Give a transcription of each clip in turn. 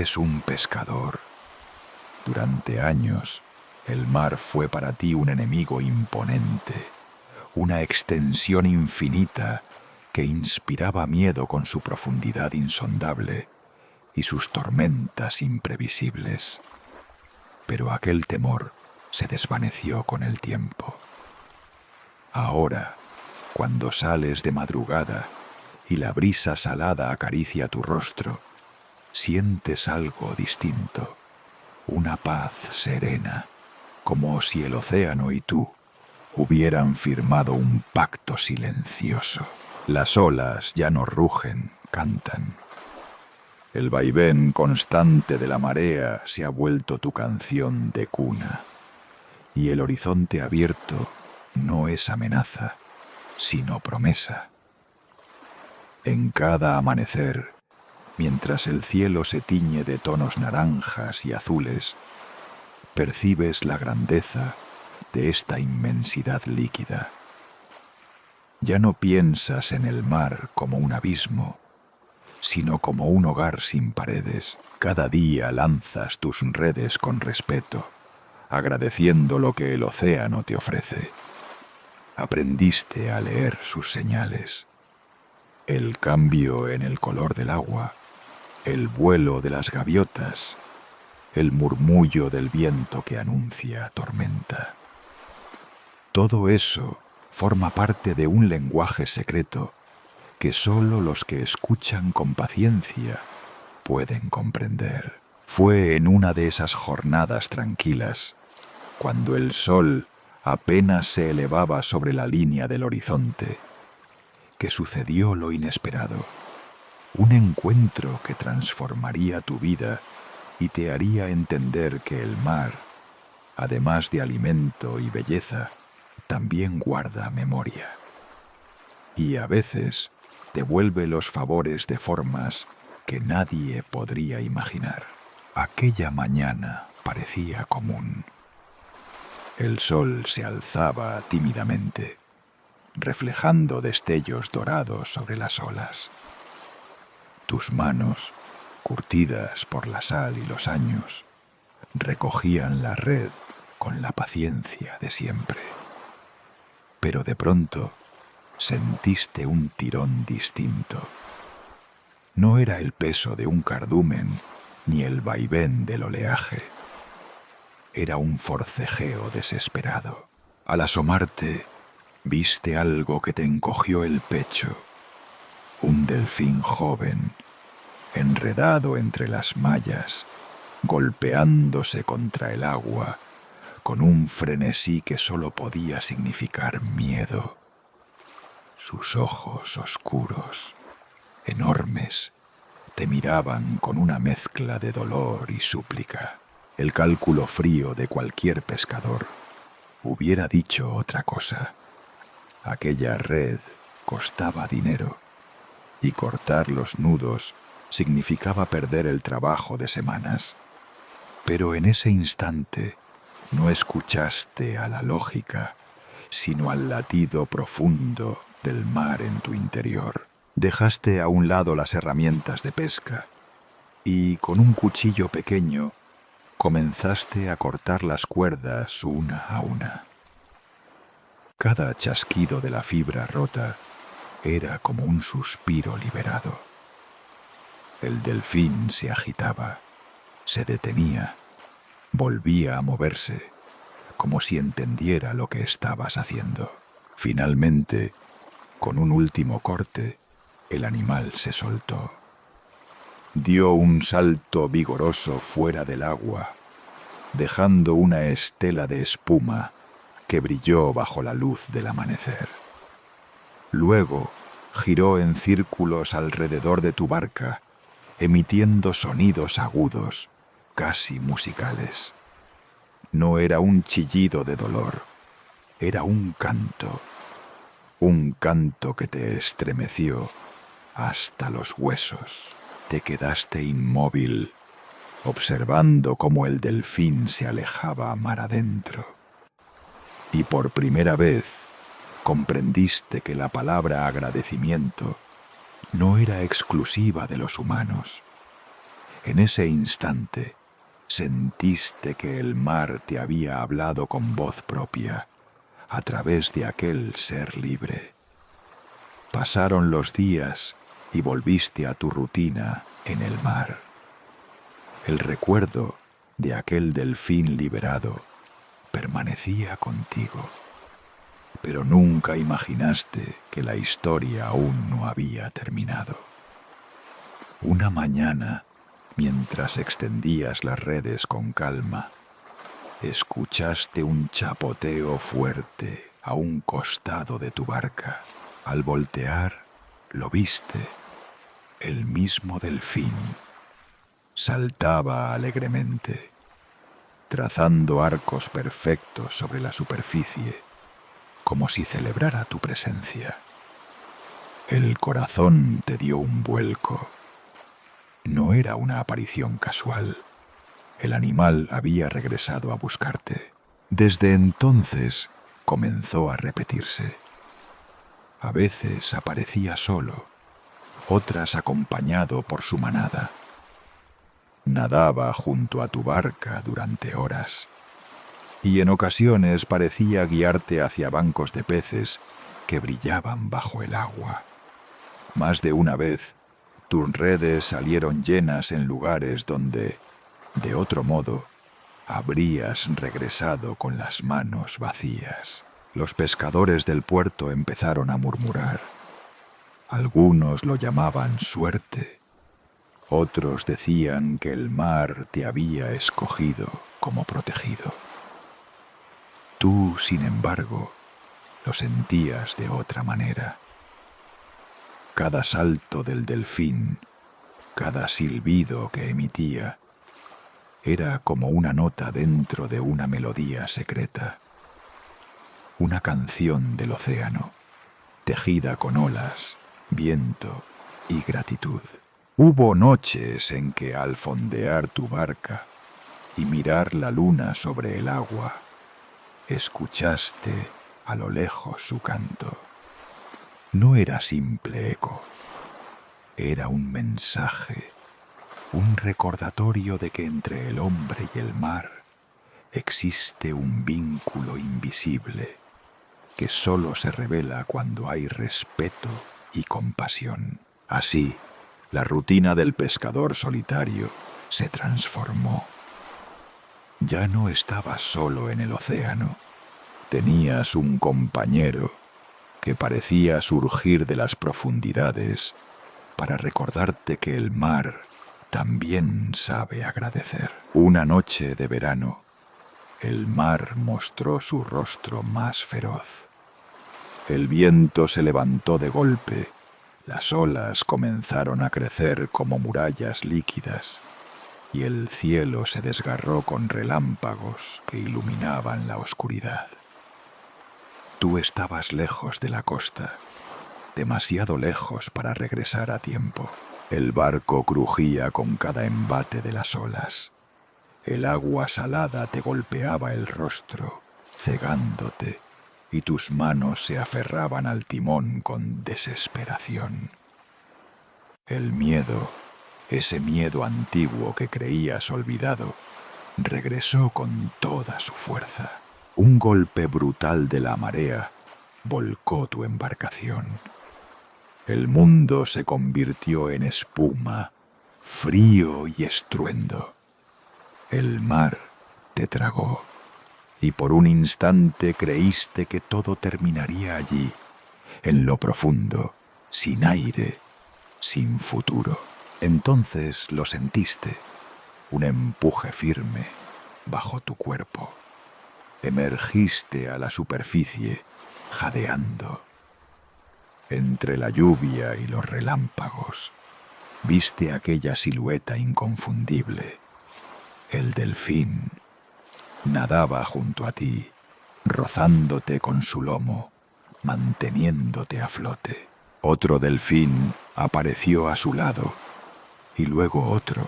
Eres un pescador. Durante años, el mar fue para ti un enemigo imponente, una extensión infinita que inspiraba miedo con su profundidad insondable y sus tormentas imprevisibles. Pero aquel temor se desvaneció con el tiempo. Ahora, cuando sales de madrugada y la brisa salada acaricia tu rostro, sientes algo distinto, una paz serena, como si el océano y tú hubieran firmado un pacto silencioso. Las olas ya no rugen, cantan. El vaivén constante de la marea se ha vuelto tu canción de cuna, y el horizonte abierto no es amenaza, sino promesa. En cada amanecer, mientras el cielo se tiñe de tonos naranjas y azules, percibes la grandeza de esta inmensidad líquida. Ya no piensas en el mar como un abismo, sino como un hogar sin paredes. Cada día lanzas tus redes con respeto, agradeciendo lo que el océano te ofrece. Aprendiste a leer sus señales. El cambio en el color del agua, el vuelo de las gaviotas, el murmullo del viento que anuncia tormenta. Todo eso forma parte de un lenguaje secreto que solo los que escuchan con paciencia pueden comprender. Fue en una de esas jornadas tranquilas, cuando el sol apenas se elevaba sobre la línea del horizonte, que sucedió lo inesperado, un encuentro que transformaría tu vida y te haría entender que el mar, además de alimento y belleza, también guarda memoria. Y a veces devuelve los favores de formas que nadie podría imaginar. Aquella mañana parecía común. El sol se alzaba tímidamente, reflejando destellos dorados sobre las olas. Tus manos, curtidas por la sal y los años, recogían la red con la paciencia de siempre. Pero de pronto sentiste un tirón distinto. No era el peso de un cardumen ni el vaivén del oleaje. Era un forcejeo desesperado. Al asomarte, viste algo que te encogió el pecho. Un delfín joven, enredado entre las mallas, golpeándose contra el agua, con un frenesí que solo podía significar miedo. Sus ojos oscuros, enormes, te miraban con una mezcla de dolor y súplica. El cálculo frío de cualquier pescador hubiera dicho otra cosa. Aquella red costaba dinero, y cortar los nudos significaba perder el trabajo de semanas. Pero en ese instante no escuchaste a la lógica, sino al latido profundo del mar en tu interior. Dejaste a un lado las herramientas de pesca y, con un cuchillo pequeño, comenzaste a cortar las cuerdas una a una. Cada chasquido de la fibra rota era como un suspiro liberado. El delfín se agitaba, se detenía, volvía a moverse, como si entendiera lo que estabas haciendo. Finalmente, con un último corte, el animal se soltó. Dio un salto vigoroso fuera del agua, dejando una estela de espuma que brilló bajo la luz del amanecer. Luego giró en círculos alrededor de tu barca, emitiendo sonidos agudos, casi musicales. No era un chillido de dolor, era un canto que te estremeció hasta los huesos. Te quedaste inmóvil, observando cómo el delfín se alejaba mar adentro. Y por primera vez comprendiste que la palabra agradecimiento no era exclusiva de los humanos. En ese instante sentiste que el mar te había hablado con voz propia, a través de aquel ser libre. Pasaron los días y volviste a tu rutina en el mar. El recuerdo de aquel delfín liberado permanecía contigo, pero nunca imaginaste que la historia aún no había terminado. Una mañana, mientras extendías las redes con calma, escuchaste un chapoteo fuerte a un costado de tu barca. Al voltear, lo viste, el mismo delfín. Saltaba alegremente, trazando arcos perfectos sobre la superficie, como si celebrara tu presencia. El corazón te dio un vuelco. No era una aparición casual. El animal había regresado a buscarte. Desde entonces comenzó a repetirse. A veces aparecía solo, otras acompañado por su manada. Nadaba junto a tu barca durante horas, y en ocasiones parecía guiarte hacia bancos de peces que brillaban bajo el agua. Más de una vez, tus redes salieron llenas en lugares donde, de otro modo, habrías regresado con las manos vacías. Los pescadores del puerto empezaron a murmurar. Algunos lo llamaban suerte. Otros decían que el mar te había escogido como protegido. Tú, sin embargo, lo sentías de otra manera. Cada salto del delfín, cada silbido que emitía, era como una nota dentro de una melodía secreta. Una canción del océano, tejida con olas, viento y gratitud. Hubo noches en que al fondear tu barca y mirar la luna sobre el agua, escuchaste a lo lejos su canto. No era simple eco, era un mensaje, un recordatorio de que entre el hombre y el mar existe un vínculo invisible que solo se revela cuando hay respeto y compasión. Así, la rutina del pescador solitario se transformó. Ya no estabas solo en el océano. Tenías un compañero que parecía surgir de las profundidades para recordarte que el mar también sabe agradecer. Una noche de verano, el mar mostró su rostro más feroz. El viento se levantó de golpe, las olas comenzaron a crecer como murallas líquidas, y el cielo se desgarró con relámpagos que iluminaban la oscuridad. Tú estabas lejos de la costa, demasiado lejos para regresar a tiempo. El barco crujía con cada embate de las olas. El agua salada te golpeaba el rostro, cegándote, y tus manos se aferraban al timón con desesperación. El miedo, ese miedo antiguo que creías olvidado, regresó con toda su fuerza. Un golpe brutal de la marea volcó tu embarcación. El mundo se convirtió en espuma, frío y estruendo. El mar te tragó, y por un instante creíste que todo terminaría allí, en lo profundo, sin aire, sin futuro. Entonces lo sentiste, un empuje firme bajo tu cuerpo. Emergiste a la superficie, jadeando. Entre la lluvia y los relámpagos, viste aquella silueta inconfundible. El delfín nadaba junto a ti, rozándote con su lomo, manteniéndote a flote. Otro delfín apareció a su lado, y luego otro.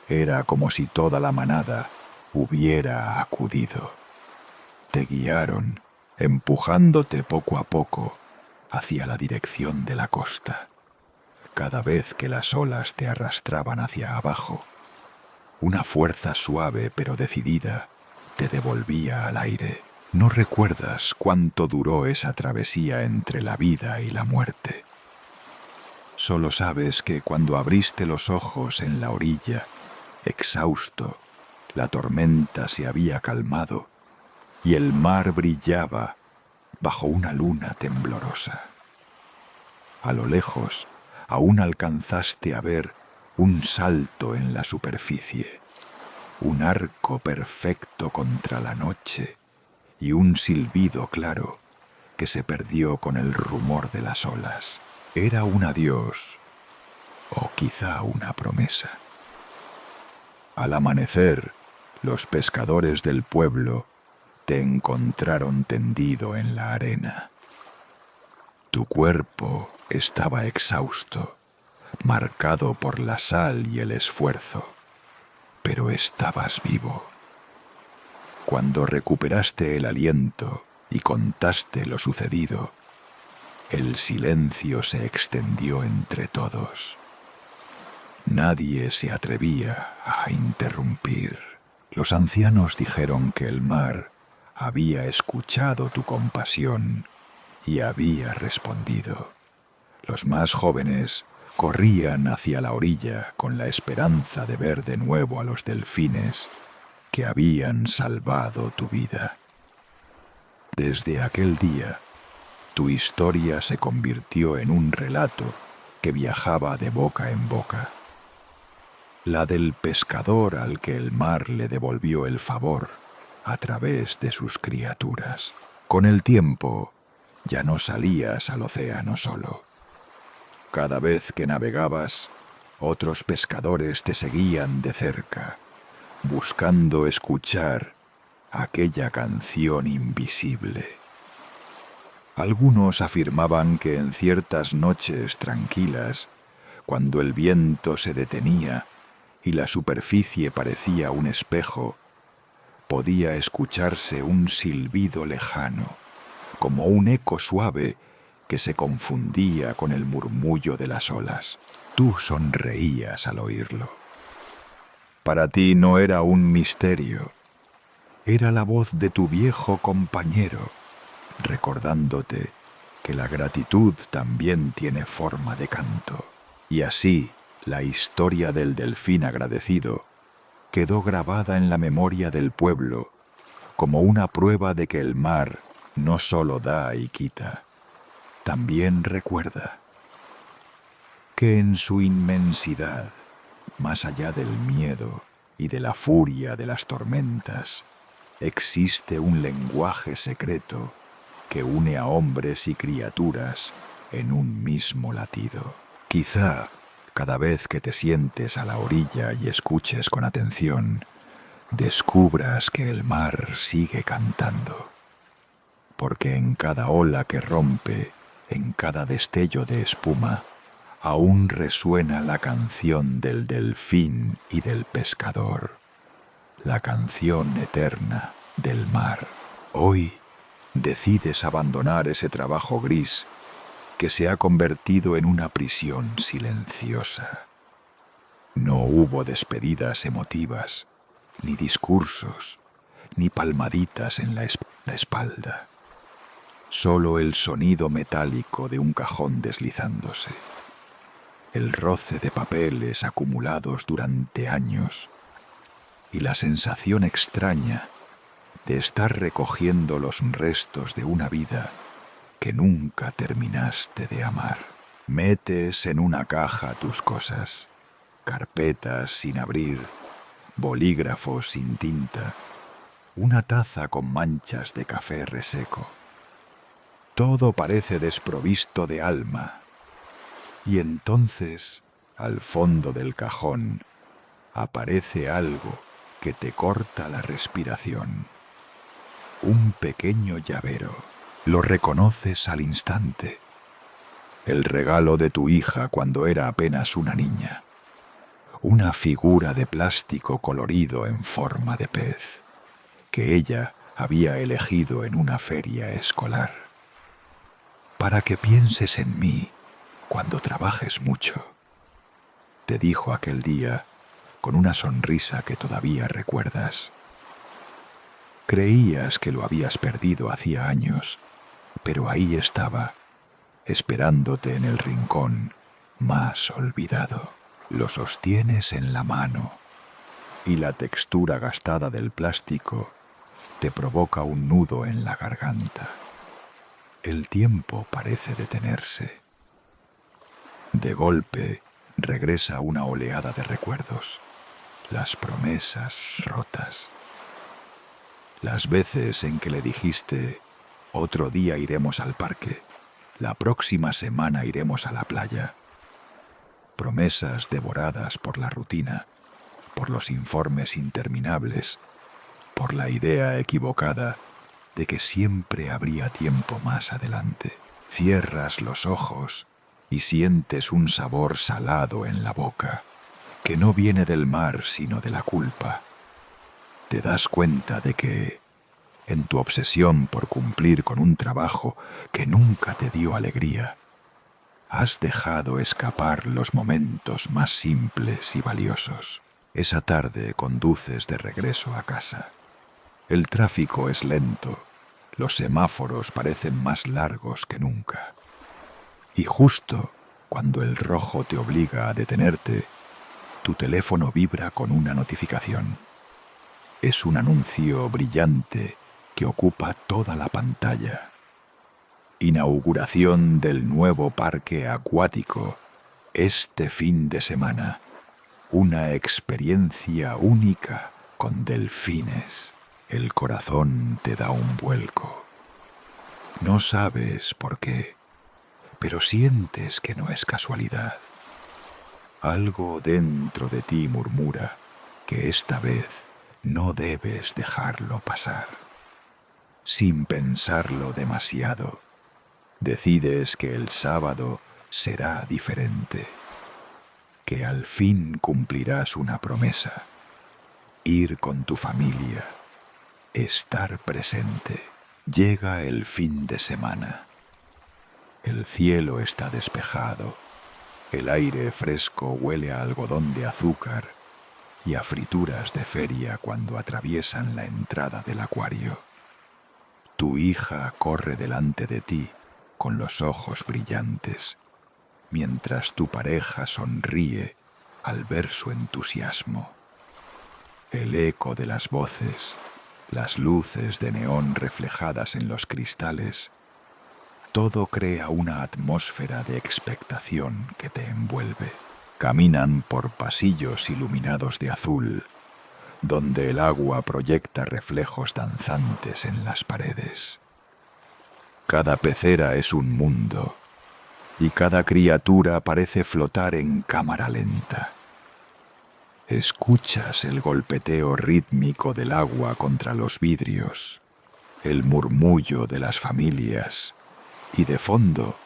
Era como si toda la manada hubiera acudido. Te guiaron, empujándote poco a poco hacia la dirección de la costa. cada vez que las olas te arrastraban hacia abajo. Una fuerza suave pero decidida te devolvía al aire. No recuerdas cuánto duró esa travesía entre la vida y la muerte. Solo sabes que cuando abriste los ojos en la orilla, exhausto, la tormenta se había calmado y el mar brillaba bajo una luna temblorosa. A lo lejos, aún alcanzaste a ver un salto en la superficie, un arco perfecto contra la noche y un silbido claro que se perdió con el rumor de las olas. Era un adiós, o quizá una promesa. Al amanecer, los pescadores del pueblo te encontraron tendido en la arena. Tu cuerpo estaba exhausto, marcado por la sal y el esfuerzo, pero estabas vivo. Cuando recuperaste el aliento y contaste lo sucedido, el silencio se extendió entre todos. Nadie se atrevía a interrumpir. Los ancianos dijeron que el mar había escuchado tu compasión y había respondido. Los más jóvenes corrían hacia la orilla con la esperanza de ver de nuevo a los delfines que habían salvado tu vida. Desde aquel día, tu historia se convirtió en un relato que viajaba de boca en boca. La del pescador al que el mar le devolvió el favor a través de sus criaturas. Con el tiempo, ya no salías al océano solo. Cada vez que navegabas, otros pescadores te seguían de cerca, buscando escuchar aquella canción invisible. Algunos afirmaban que en ciertas noches tranquilas, cuando el viento se detenía y la superficie parecía un espejo, podía escucharse un silbido lejano, como un eco suave que se confundía con el murmullo de las olas. Tú sonreías al oírlo. Para ti no era un misterio, era la voz de tu viejo compañero, recordándote que la gratitud también tiene forma de canto. Y así, la historia del delfín agradecido quedó grabada en la memoria del pueblo como una prueba de que el mar no solo da y quita, también recuerda. Que en su inmensidad, más allá del miedo y de la furia de las tormentas, existe un lenguaje secreto que une a hombres y criaturas en un mismo latido. Quizá, cada vez que te sientes a la orilla y escuches con atención, descubras que el mar sigue cantando. Porque en cada ola que rompe, en cada destello de espuma, aún resuena la canción del delfín y del pescador, la canción eterna del mar. Hoy decides abandonar ese trabajo gris que se ha convertido en una prisión silenciosa. No hubo despedidas emotivas, ni discursos, ni palmaditas en la espalda. Solo el sonido metálico de un cajón deslizándose, el roce de papeles acumulados durante años y la sensación extraña de estar recogiendo los restos de una vida que nunca terminaste de amar. Metes en una caja tus cosas, carpetas sin abrir, bolígrafos sin tinta, una taza con manchas de café reseco. Todo parece desprovisto de alma. Y entonces, al fondo del cajón, aparece algo que te corta la respiración. Un pequeño llavero. Lo reconoces al instante. El regalo de tu hija cuando era apenas una niña. Una figura de plástico colorido en forma de pez, que ella había elegido en una feria escolar. Para que pienses en mí cuando trabajes mucho, te dijo aquel día con una sonrisa que todavía recuerdas. Creías que lo habías perdido hacía años, pero ahí estaba, esperándote en el rincón más olvidado. Lo sostienes en la mano y la textura gastada del plástico te provoca un nudo en la garganta. El tiempo parece detenerse. De golpe regresa una oleada de recuerdos, las promesas rotas, las veces en que le dijiste: otro día iremos al parque, la próxima semana iremos a la playa. Promesas devoradas por la rutina, por los informes interminables, por la idea equivocada de que siempre habría tiempo más adelante. Cierras los ojos y sientes un sabor salado en la boca, que no viene del mar sino de la culpa. Te das cuenta de que, en tu obsesión por cumplir con un trabajo que nunca te dio alegría, has dejado escapar los momentos más simples y valiosos. Esa tarde conduces de regreso a casa. El tráfico es lento, los semáforos parecen más largos que nunca. Y justo cuando el rojo te obliga a detenerte, tu teléfono vibra con una notificación. Es un anuncio brillante que ocupa toda la pantalla. Inauguración del nuevo parque acuático este fin de semana. Una experiencia única con delfines. El corazón te da un vuelco. No sabes por qué, pero sientes que no es casualidad. Algo dentro de ti murmura que esta vez no debes dejarlo pasar. Sin pensarlo demasiado, decides que el sábado será diferente, que al fin cumplirás una promesa: ir con tu familia, estar presente. Llega el fin de semana. El cielo está despejado, el aire fresco huele a algodón de azúcar y a frituras de feria cuando atraviesan la entrada del acuario. Tu hija corre delante de ti con los ojos brillantes, mientras tu pareja sonríe al ver su entusiasmo. El eco de las voces, las luces de neón reflejadas en los cristales, todo crea una atmósfera de expectación que te envuelve. Caminan por pasillos iluminados de azul, donde el agua proyecta reflejos danzantes en las paredes. Cada pecera es un mundo, y cada criatura parece flotar en cámara lenta. Escuchas el golpeteo rítmico del agua contra los vidrios, el murmullo de las familias y de fondo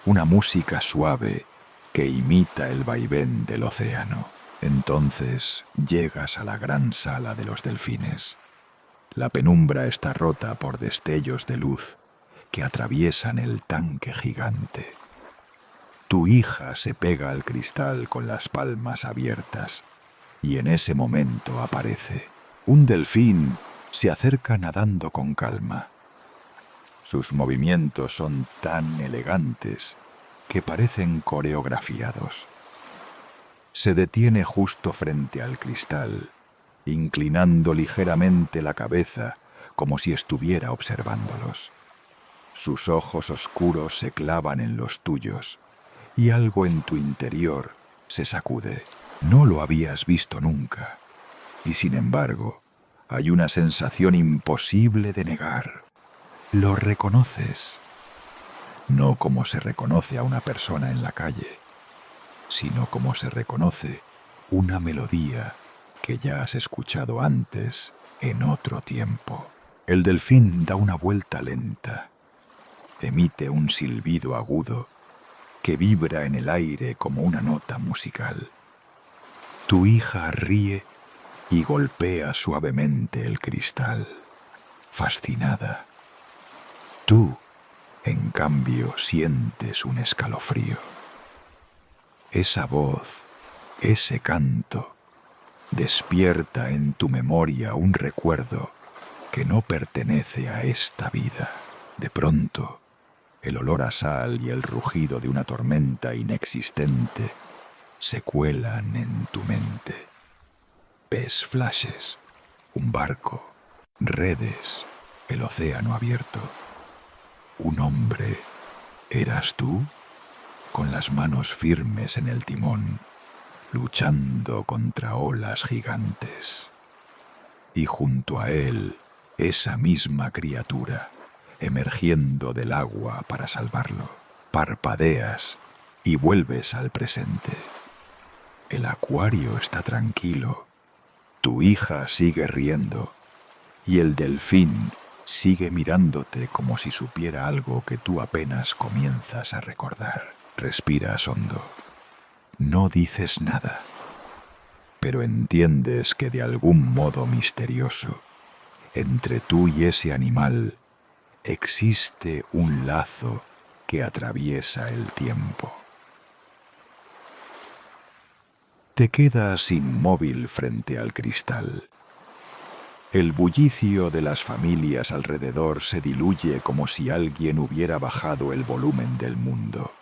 una música suave que imita el vaivén del océano. Entonces llegas a la gran sala de los delfines. La penumbra está rota por destellos de luz que atraviesan el tanque gigante. Tu hija se pega al cristal con las palmas abiertas y en ese momento aparece. Un delfín se acerca nadando con calma. Sus movimientos son tan elegantes que parecen coreografiados. Se detiene justo frente al cristal, inclinando ligeramente la cabeza como si estuviera observándolos. Sus ojos oscuros se clavan en los tuyos y algo en tu interior se sacude. No lo habías visto nunca, y sin embargo, hay una sensación imposible de negar. Lo reconoces, no como se reconoce a una persona en la calle, sino como se reconoce una melodía que ya has escuchado antes en otro tiempo. El delfín da una vuelta lenta, emite un silbido agudo que vibra en el aire como una nota musical. Tu hija ríe y golpea suavemente el cristal, fascinada. Tú, en cambio, sientes un escalofrío. esa voz, ese canto, despierta en tu memoria un recuerdo que no pertenece a esta vida. De pronto, el olor a sal y el rugido de una tormenta inexistente se cuelan en tu mente. Ves flashes, un barco, redes, el océano abierto. Un hombre, ¿eras tú? Con las manos firmes en el timón, luchando contra olas gigantes. Y junto a él, esa misma criatura, emergiendo del agua para salvarlo. Parpadeas y vuelves al presente. El acuario está tranquilo, tu hija sigue riendo y el delfín sigue mirándote como si supiera algo que tú apenas comienzas a recordar. Respiras hondo. No dices nada, pero entiendes que de algún modo misterioso, entre tú y ese animal, existe un lazo que atraviesa el tiempo. Te quedas inmóvil frente al cristal. El bullicio de las familias alrededor se diluye como si alguien hubiera bajado el volumen del mundo.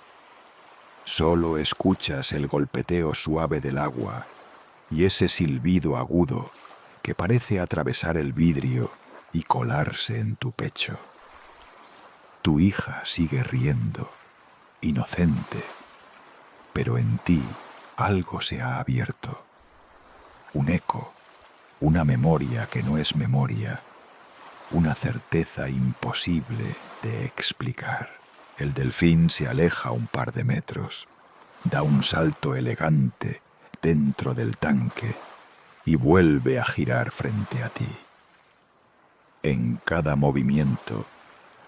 Solo escuchas el golpeteo suave del agua y ese silbido agudo que parece atravesar el vidrio y colarse en tu pecho. Tu hija sigue riendo, inocente, pero en ti algo se ha abierto. Un eco, una memoria que no es memoria, una certeza imposible de explicar. El delfín se aleja un par de metros, da un salto elegante dentro del tanque y vuelve a girar frente a ti. En cada movimiento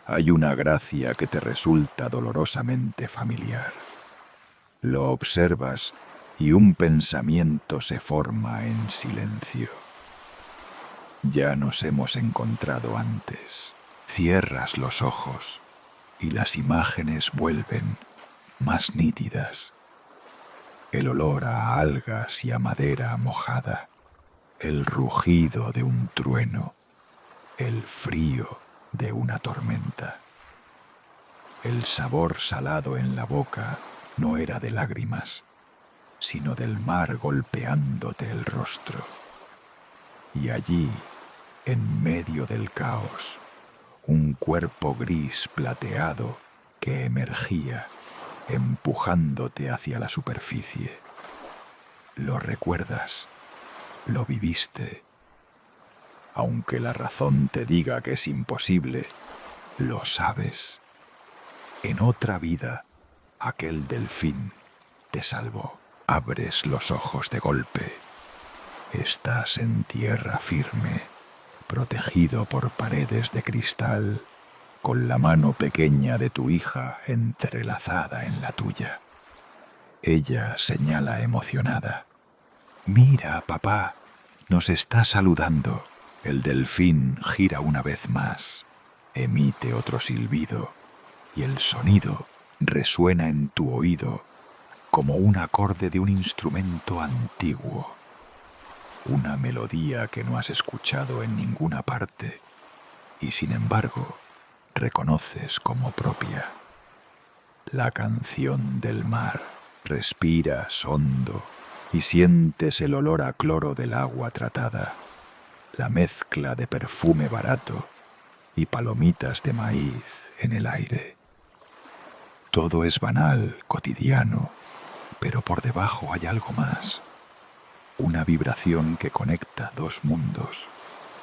hay una gracia que te resulta dolorosamente familiar. Lo observas y un pensamiento se forma en silencio. Ya nos hemos encontrado antes. Cierras los ojos y las imágenes vuelven más nítidas. El olor a algas y a madera mojada, el rugido de un trueno, el frío de una tormenta. El sabor salado en la boca no era de lágrimas, sino del mar golpeándote el rostro. Y allí, en medio del caos, un cuerpo gris plateado que emergía, empujándote hacia la superficie. Lo recuerdas, lo viviste. Aunque la razón te diga que es imposible, lo sabes. En otra vida, aquel delfín te salvó. Abres los ojos de golpe. Estás en tierra firme, protegido por paredes de cristal, con la mano pequeña de tu hija entrelazada en la tuya. Ella señala emocionada. «Mira, papá, nos está saludando». El delfín gira una vez más, emite otro silbido, y el sonido resuena en tu oído como un acorde de un instrumento antiguo. Una melodía que no has escuchado en ninguna parte y sin embargo reconoces como propia. La canción del mar. Respiras hondo y sientes el olor a cloro del agua tratada, la mezcla de perfume barato y palomitas de maíz en el aire. Todo es banal, cotidiano, pero por debajo hay algo más. Una vibración que conecta dos mundos,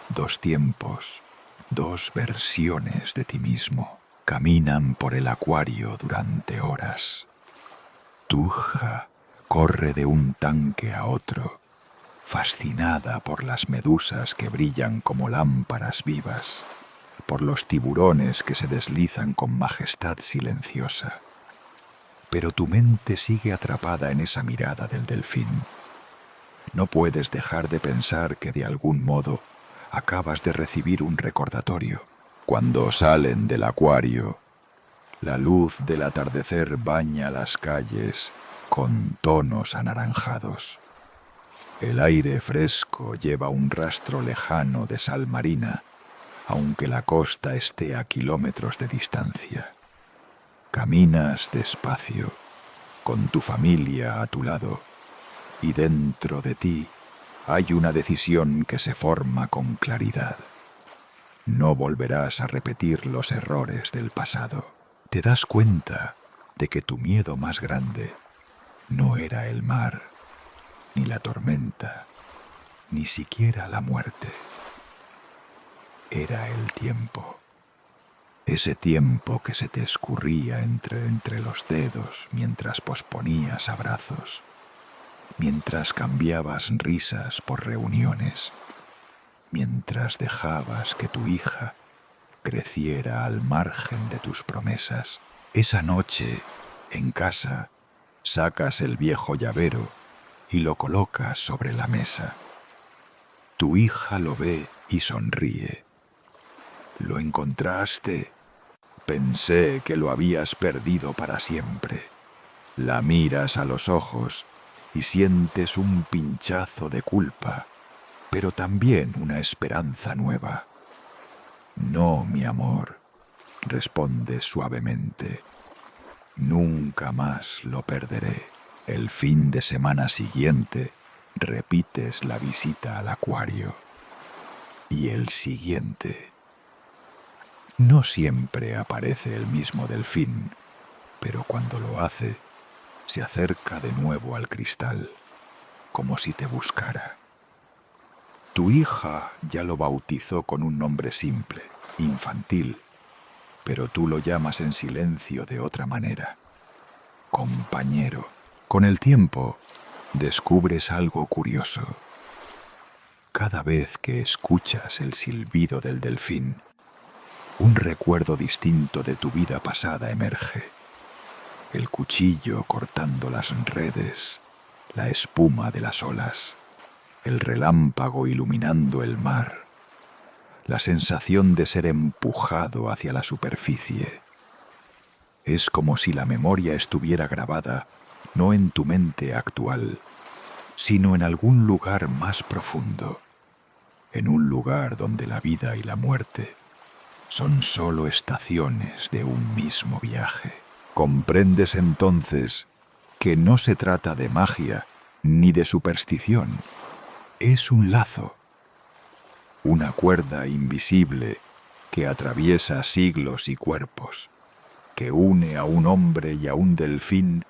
dos tiempos, dos versiones de ti mismo. Caminan por el acuario durante horas. Tu hija corre de un tanque a otro, fascinada por las medusas que brillan como lámparas vivas, por los tiburones que se deslizan con majestad silenciosa. Pero tu mente sigue atrapada en esa mirada del delfín. No puedes dejar de pensar que de algún modo acabas de recibir un recordatorio. Cuando salen del acuario, la luz del atardecer baña las calles con tonos anaranjados. El aire fresco lleva un rastro lejano de sal marina, aunque la costa esté a kilómetros de distancia. Caminas despacio, con tu familia a tu lado, y dentro de ti hay una decisión que se forma con claridad. No volverás a repetir los errores del pasado. Te das cuenta de que tu miedo más grande no era el mar, ni la tormenta, ni siquiera la muerte. Era el tiempo. Ese tiempo que se te escurría entre los dedos mientras posponías abrazos, mientras cambiabas risas por reuniones, mientras dejabas que tu hija creciera al margen de tus promesas. Esa noche, en casa, sacas el viejo llavero y lo colocas sobre la mesa. Tu hija lo ve y sonríe. «¿Lo encontraste? Pensé que lo habías perdido para siempre». La miras a los ojos y sientes un pinchazo de culpa, pero también una esperanza nueva. «No, mi amor», responde suavemente. «Nunca más lo perderé». El fin de semana siguiente repites la visita al acuario. Y el siguiente. No siempre aparece el mismo delfín, pero cuando lo hace, se acerca de nuevo al cristal, como si te buscara. Tu hija ya lo bautizó con un nombre simple, infantil, pero tú lo llamas en silencio de otra manera. Compañero. Con el tiempo, descubres algo curioso. Cada vez que escuchas el silbido del delfín, un recuerdo distinto de tu vida pasada emerge. El cuchillo cortando las redes, la espuma de las olas, el relámpago iluminando el mar, la sensación de ser empujado hacia la superficie. Es como si la memoria estuviera grabada no en tu mente actual, sino en algún lugar más profundo, en un lugar donde la vida y la muerte son solo estaciones de un mismo viaje. Comprendes entonces que no se trata de magia ni de superstición. Es un lazo, una cuerda invisible que atraviesa siglos y cuerpos, que une a un hombre y a un delfín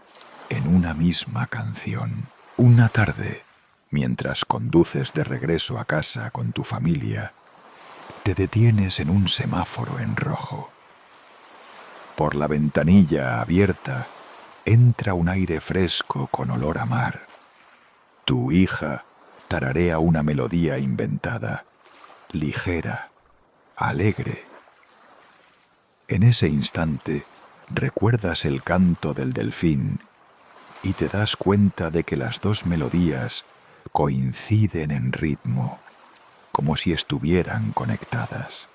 en una misma canción. Una tarde, mientras conduces de regreso a casa con tu familia, te detienes en un semáforo en rojo. Por la ventanilla abierta entra un aire fresco con olor a mar. Tu hija tararea una melodía inventada, ligera, alegre. En ese instante recuerdas el canto del delfín y te das cuenta de que las dos melodías coinciden en ritmo, como si estuvieran conectadas.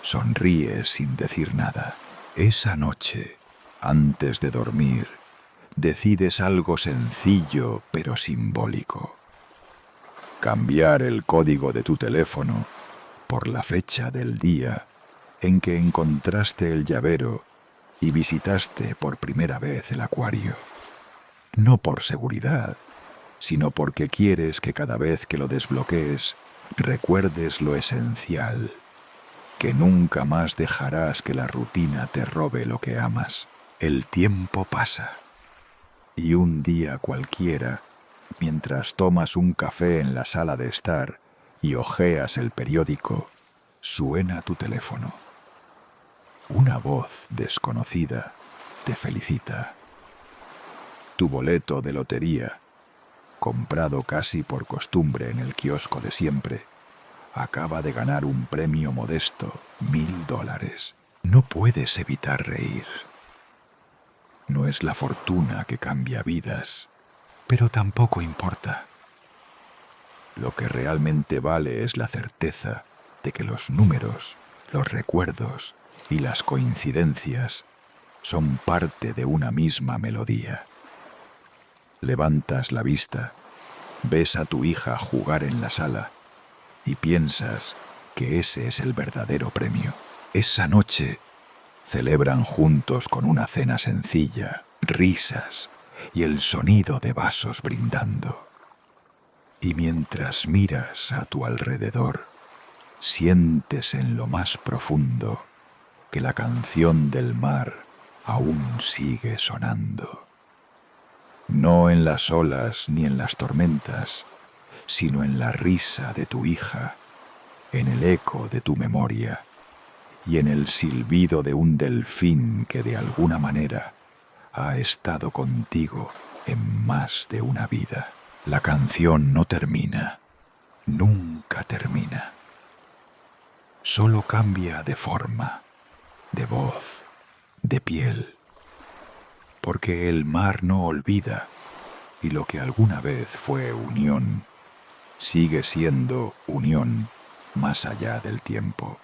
Sonríes sin decir nada. Esa noche, antes de dormir, decides algo sencillo pero simbólico. Cambiar el código de tu teléfono por la fecha del día en que encontraste el llavero y visitaste por primera vez el acuario. No por seguridad, sino porque quieres que cada vez que lo desbloquees recuerdes lo esencial, que nunca más dejarás que la rutina te robe lo que amas. El tiempo pasa, y un día cualquiera, mientras tomas un café en la sala de estar y hojeas el periódico, suena tu teléfono. Una voz desconocida te felicita. Tu boleto de lotería, comprado casi por costumbre en el kiosco de siempre, acaba de ganar un premio modesto, $1000. No puedes evitar reír. No es la fortuna que cambia vidas, pero tampoco importa. Lo que realmente vale es la certeza de que los números, los recuerdos y las coincidencias son parte de una misma melodía. Levantas la vista, ves a tu hija jugar en la sala y piensas que ese es el verdadero premio. Esa noche celebran juntos con una cena sencilla, risas y el sonido de vasos brindando. Y mientras miras a tu alrededor, sientes en lo más profundo que la canción del mar aún sigue sonando. No en las olas ni en las tormentas, sino en la risa de tu hija, en el eco de tu memoria y en el silbido de un delfín que de alguna manera ha estado contigo en más de una vida. La canción no termina, nunca termina. Solo cambia de forma, de voz, de piel, porque el mar no olvida y lo que alguna vez fue unión sigue siendo unión más allá del tiempo.